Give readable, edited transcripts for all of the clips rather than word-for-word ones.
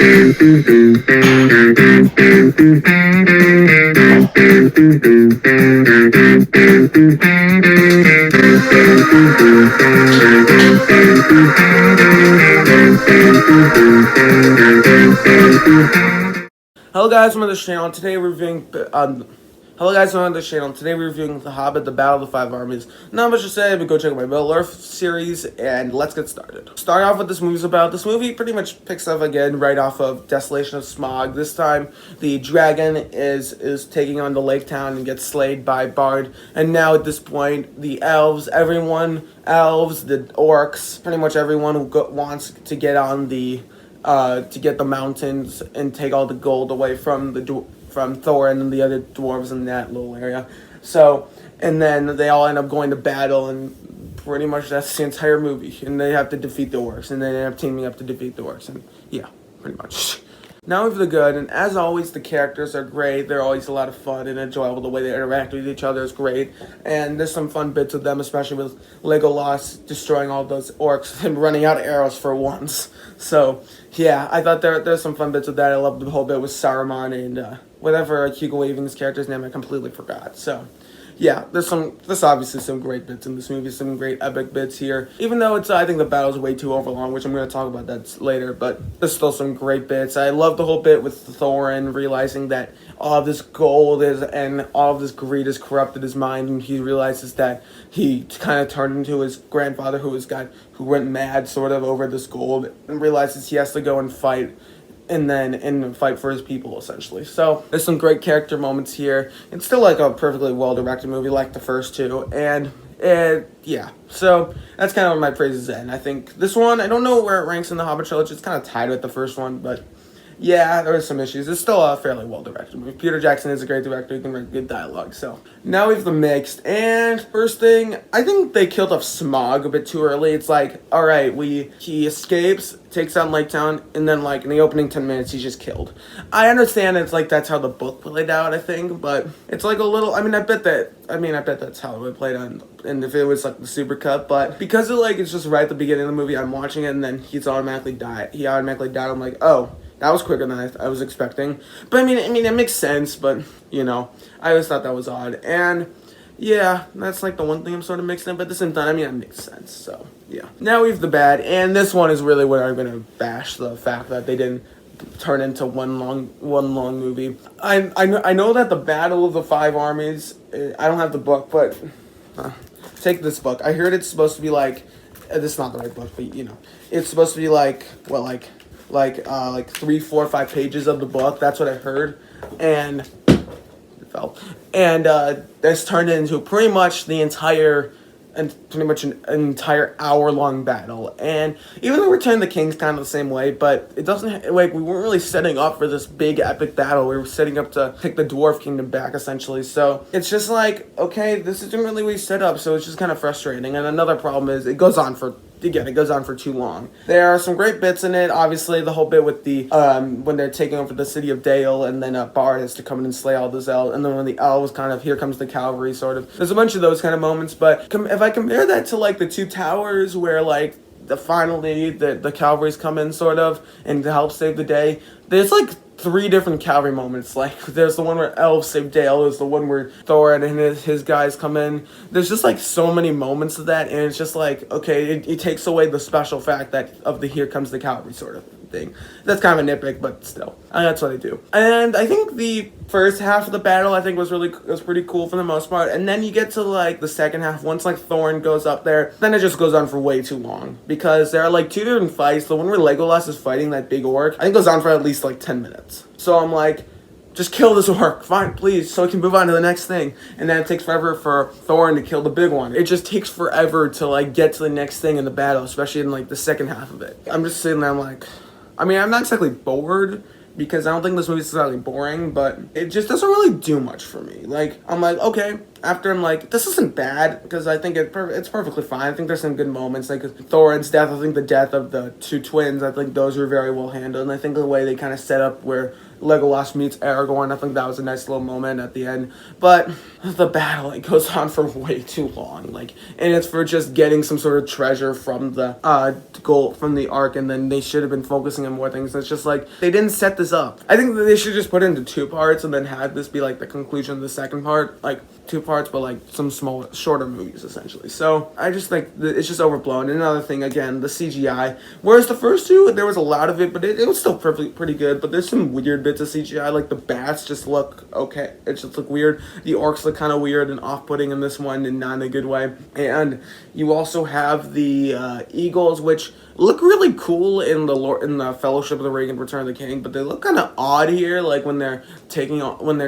Hello guys, I'm on this channel. Today we're reviewing Today we're reviewing The Hobbit, The Battle of the Five Armies. Not much to say, but go check out my Middle Earth series, and let's get started. Starting off what this movie's about. This movie pretty much picks up again right off of Desolation of Smaug. This time, the dragon is taking on the lake town and gets slayed by Bard. And now at this point, the elves, the orcs, pretty much everyone who wants to get on to get the mountains and take all the gold away from from Thorin and the other dwarves in that little area. So, and then they all end up going to battle, and pretty much that's the entire movie. And they have to defeat the orcs, and they end up teaming up to defeat the orcs, and yeah, pretty much. Now we have the good, and as always, the characters are great. They're always a lot of fun and enjoyable. The way they interact with each other is great, and there's some fun bits with them, especially with Legolas destroying all those orcs and running out of arrows for once. So, yeah, I thought there's some fun bits with that. I loved the whole bit with Saruman and whatever Hugo Weaving's character's name I completely forgot. So, yeah, there's obviously some great bits in this movie, some great epic bits here. Even though I think the battle's way too overlong, which I'm going to talk about that later, but there's still some great bits. I love the whole bit with Thorin realizing that all of this gold and all of this greed has corrupted his mind, and he realizes that he kind of turned into his grandfather who went mad sort of over this gold, and realizes he has to go and fight and fight for his people, essentially. So there's some great character moments here. It's still like a perfectly well-directed movie like the first two, and yeah, so that's kind of where my praises end. I think this one, I don't know where it ranks in the Hobbit trilogy. It's kind of tied with the first one, but yeah, there are some issues. It's still a fairly well-directed movie. Peter Jackson is a great director. He can write good dialogue. So now we have the mixed. And first thing, I think they killed off Smaug a bit too early. It's like, all right, he escapes, takes down Lake Town, and then like in the opening 10 minutes, he's just killed. I understand it's like that's how the book played out, I think, but it's like a little. I bet that's how it would play out. And if it was like the super cut, but because it's just right at the beginning of the movie, I'm watching it, and then he automatically died. I'm like, oh. That was quicker than I was expecting. But I mean, it makes sense, but, I always thought that was odd. And, yeah, that's like the one thing I'm sort of mixed in, but at the same time, it makes sense, so, yeah. Now we have the bad, and this one is really where I'm going to bash the fact that they didn't turn into one long movie. I know that the Battle of the Five Armies, I don't have the book, but take this book. I heard it's supposed to be like, this is not the right book, but, it's supposed to be like 3, 4, 5 pages of the book. That's what I heard, and it fell. And this turned into pretty much an entire hour-long battle. And even though Return of the King's kind of the same way, but it doesn't we weren't really setting up for this big epic battle. We were setting up to take the Dwarf Kingdom back, essentially. So it's just like, okay, this isn't really what we set up. So it's just kind of frustrating. And another problem is it goes on for too long. There are some great bits in it. Obviously, the whole bit with the when they're taking over the city of Dale, and then Bard has to come in and slay all those elves, and then when the elves kind of, here comes the cavalry, sort of. There's a bunch of those kind of moments, but if I compare that to like the Two Towers, where like the cavalry's come in sort of and to help save the day, there's like 3 different cavalry moments. Like, there's the one where elves save Dale, there's the one where Thorin and his guys come in. There's just like so many moments of that, and it's just like, okay, it takes away the special fact of the here comes the cavalry sort of thing. That's kind of a nitpick, but still, that's what I do. And I think the first half of the battle, I think, was pretty cool for the most part. And then you get to like the second half, once like Thorin goes up there, then it just goes on for way too long, because there are like 2 different fights. The one where Legolas is fighting that big orc, I think, goes on for at least like 10 minutes. So I'm like, just kill this orc, fine, please, so we can move on to the next thing. And then it takes forever for Thorin to kill the big one. It just takes forever to like get to the next thing in the battle, especially in like the second half of it. I'm just sitting there, I'm like, I'm not exactly bored, because I don't think this movie's exactly boring, but it just doesn't really do much for me. Like, I'm like, okay, after I'm like, this isn't bad, because I think it's perfectly fine. I think there's some good moments, like Thorin's death, I think the death of the 2 twins, I think those were very well handled, and I think the way they kind of set up where Legolas meets Aragorn. I think that was a nice little moment at the end. But the battle, it goes on for way too long. Like, and it's for just getting some sort of treasure from the gold from the arc, and then they should have been focusing on more things. It's just like they didn't set this up. I think that they should just put it into 2 parts and then have this be like the conclusion of the second part, like 2 parts, but like some small, shorter movies essentially. So I just think it's just overblown. And another thing, again, the CGI. Whereas the first 2, there was a lot of it, but it was still pretty good. But there's some weird bits of CGI, like the bats just look okay. It just look weird. The orcs look kind of weird and off-putting in this one, and not in a good way. And you also have the eagles, which look really cool in the Fellowship of the Ring and Return of the King, but they look kind of odd here, like when they're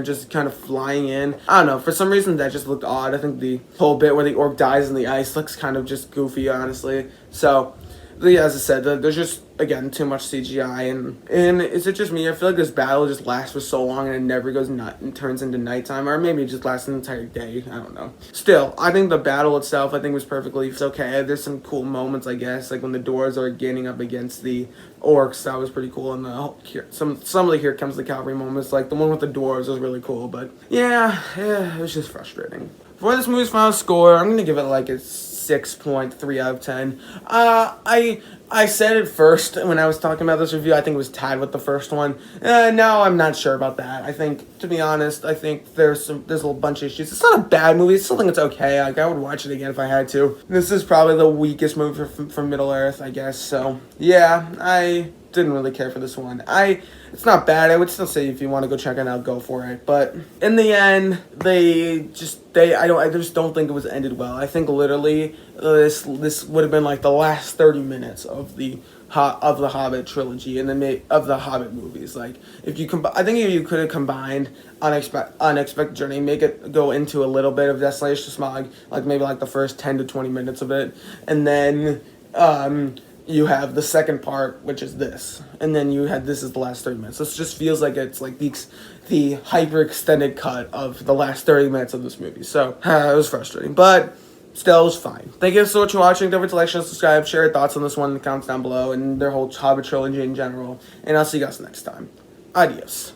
just kind of flying in. I don't know, for some reason that just looked odd. I think the whole bit where the orc dies in the ice looks kind of just goofy, honestly. So, yeah, as I said, there's just, again, too much CGI, and is it just me? I feel like this battle just lasts for so long and it never goes and turns into nighttime, or maybe it just lasts an entire day. I don't know. Still, I think the battle itself, I think, was perfectly okay. There's some cool moments, I guess, like when the dwarves are gaining up against the orcs. That was pretty cool, and some of the Here Comes the Cavalry moments, like the one with the dwarves, was really cool. But yeah, it was just frustrating. For this movie's final score, I'm gonna give it like a 6.3 out of 10. I said it first when I was talking about this review. I think it was tied with the first one. Now I'm not sure about that. I think, to be honest, I think there's a little bunch of issues. It's not a bad movie. It's something that's okay. Like, I would watch it again if I had to. This is probably the weakest movie from Middle Earth, I guess. So yeah, I didn't really care for this one. It's not bad. I would still say if you want to go check it out, go for it. But in the end, I just don't think it was ended well. I think literally this would have been like the last 30 minutes of the Hobbit trilogy and then of the Hobbit movies. Like, I think if you could have combined Unexpected Journey, make it go into a little bit of Desolation Smog, like maybe like the first 10 to 20 minutes of it, and then you have the second part, which is this, and then you had this as the last 30 minutes. This just feels like it's like the hyper extended cut of the last 30 minutes of this movie. So it was frustrating, but still, it was fine. Thank you so much for watching. Don't forget to like, share, subscribe, share your thoughts on this one in the comments down below, and their whole Hobbit trilogy in general. And I'll see you guys next time. Adios.